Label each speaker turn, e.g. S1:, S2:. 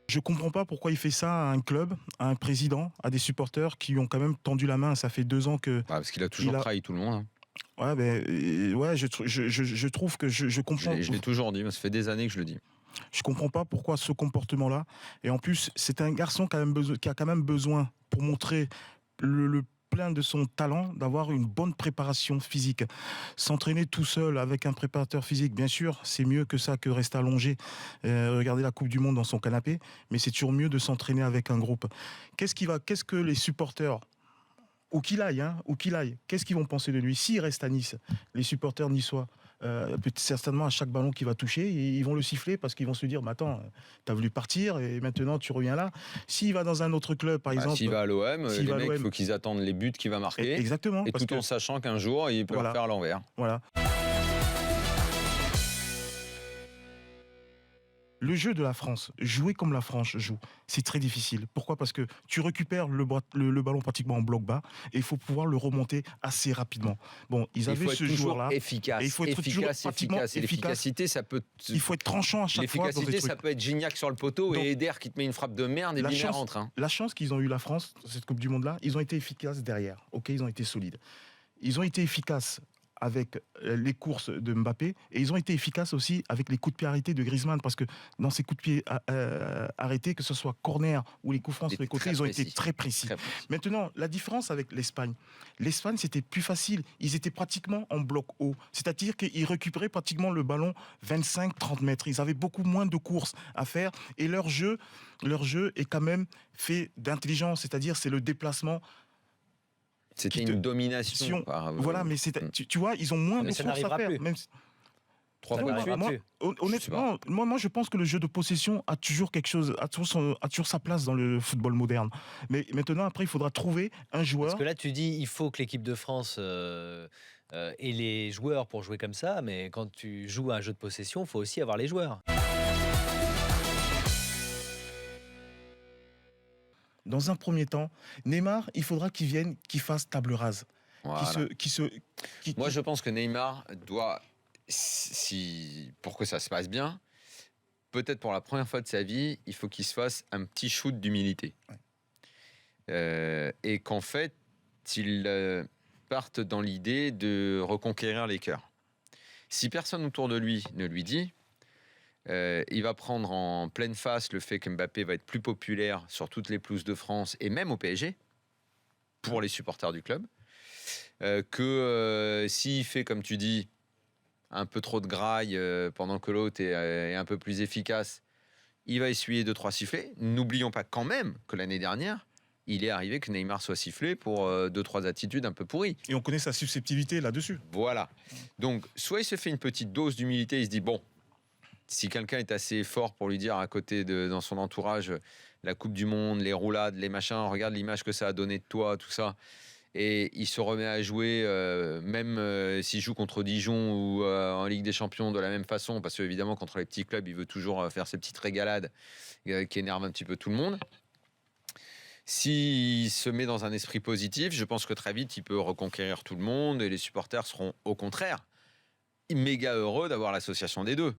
S1: Je comprends pas pourquoi il fait ça à un club, à un président, à des supporters qui ont quand même tendu la main. Ça fait 2 ans que...
S2: Parce qu'il a toujours trahi tout le monde.
S1: Ouais, ouais, je trouve que je comprends.
S2: Je l'ai toujours dit, mais ça fait des années que je le dis.
S1: Je comprends pas pourquoi ce comportement-là. Et en plus, c'est un garçon qui a quand même besoin, pour montrer le plein de son talent, d'avoir une bonne préparation physique. S'entraîner tout seul avec un préparateur physique, bien sûr, c'est mieux que ça, que rester allongé, regarder la Coupe du Monde dans son canapé, mais c'est toujours mieux de s'entraîner avec un groupe. Qu'est-ce que les supporters, où qu'il aille, qu'est-ce qu'ils vont penser de lui s'il reste à Nice? Les supporters niçois, certainement à chaque ballon qu'il va toucher, ils vont le siffler parce qu'ils vont se dire mais attends, t'as voulu partir et maintenant tu reviens là. S'il va dans un autre club, par exemple,
S2: s'il va à l'OM, les mecs, il faut qu'ils attendent les buts qu'il va marquer.
S1: Exactement.
S2: Et tout en sachant qu'un jour, il peut leur faire l'envers.
S1: Voilà. Le jeu de la France, jouer comme la France joue, c'est très difficile. Pourquoi ? Parce que tu récupères le ballon pratiquement en bloc bas et il faut pouvoir le remonter assez rapidement. Bon, ils avaient ce joueur-là.
S2: Efficace.
S1: Et il faut être
S2: efficace. Et l'efficacité, ça peut.
S1: Il faut être tranchant à chaque fois.
S2: L'efficacité, ça peut être Gignac sur le poteau et Eder qui te met une frappe de merde et Biner rentre.
S1: La chance qu'ils ont eu la France, cette Coupe du Monde-là, ils ont été efficaces derrière. Ok, ils ont été solides. Ils ont été efficaces avec les courses de Mbappé, et ils ont été efficaces aussi avec les coups de pied arrêtés de Griezmann, parce que dans ces coups de pied arrêtés, que ce soit corner ou les coups francs sur les côtés, ils ont été très précis. Maintenant, la différence avec l'Espagne, c'était plus facile. Ils étaient pratiquement en bloc haut, c'est-à-dire qu'ils récupéraient pratiquement le ballon 25-30 mètres. Ils avaient beaucoup moins de courses à faire, et leur jeu est quand même fait d'intelligence, c'est-à-dire c'est le déplacement.
S2: C'était une domination.
S1: Voilà, mais tu vois, ils ont moins de courses à faire. Même...
S2: 3 fois de suite.
S1: Honnêtement, moi, je pense que le jeu de possession a toujours quelque chose, a toujours sa place dans le football moderne. Mais maintenant, après, il faudra trouver un joueur.
S3: Parce que là, tu dis, il faut que l'équipe de France ait les joueurs pour jouer comme ça, mais quand tu joues à un jeu de possession, il faut aussi avoir les joueurs.
S1: Dans un premier temps, Neymar, il faudra qu'il vienne, qu'il fasse table rase.
S2: Voilà. Moi, je pense que Neymar doit, pour que ça se passe bien, peut-être pour la première fois de sa vie, il faut qu'il se fasse un petit shoot d'humilité. Ouais. Et qu'en fait, il parte dans l'idée de reconquérir les cœurs. Si personne autour de lui ne lui dit, il va prendre en pleine face le fait que Mbappé va être plus populaire sur toutes les pelouses de France et même au PSG, pour les supporters du club, que s'il fait, comme tu dis, un peu trop de graille pendant que l'autre est un peu plus efficace, il va essuyer 2-3 sifflets. N'oublions pas quand même que l'année dernière, il est arrivé que Neymar soit sifflé pour 2-3 attitudes un peu pourries.
S1: Et on connaît sa susceptibilité là-dessus.
S2: Voilà. Donc, soit il se fait une petite dose d'humilité, il se dit, bon, si quelqu'un est assez fort pour lui dire à côté dans son entourage, la Coupe du Monde, les roulades, les machins, regarde l'image que ça a donné de toi, tout ça, et il se remet à jouer, même s'il joue contre Dijon ou en Ligue des Champions de la même façon, parce qu'évidemment, contre les petits clubs, il veut toujours faire ses petites régalades qui énervent un petit peu tout le monde. S'il se met dans un esprit positif, je pense que très vite, il peut reconquérir tout le monde et les supporters seront au contraire méga heureux d'avoir l'association des deux.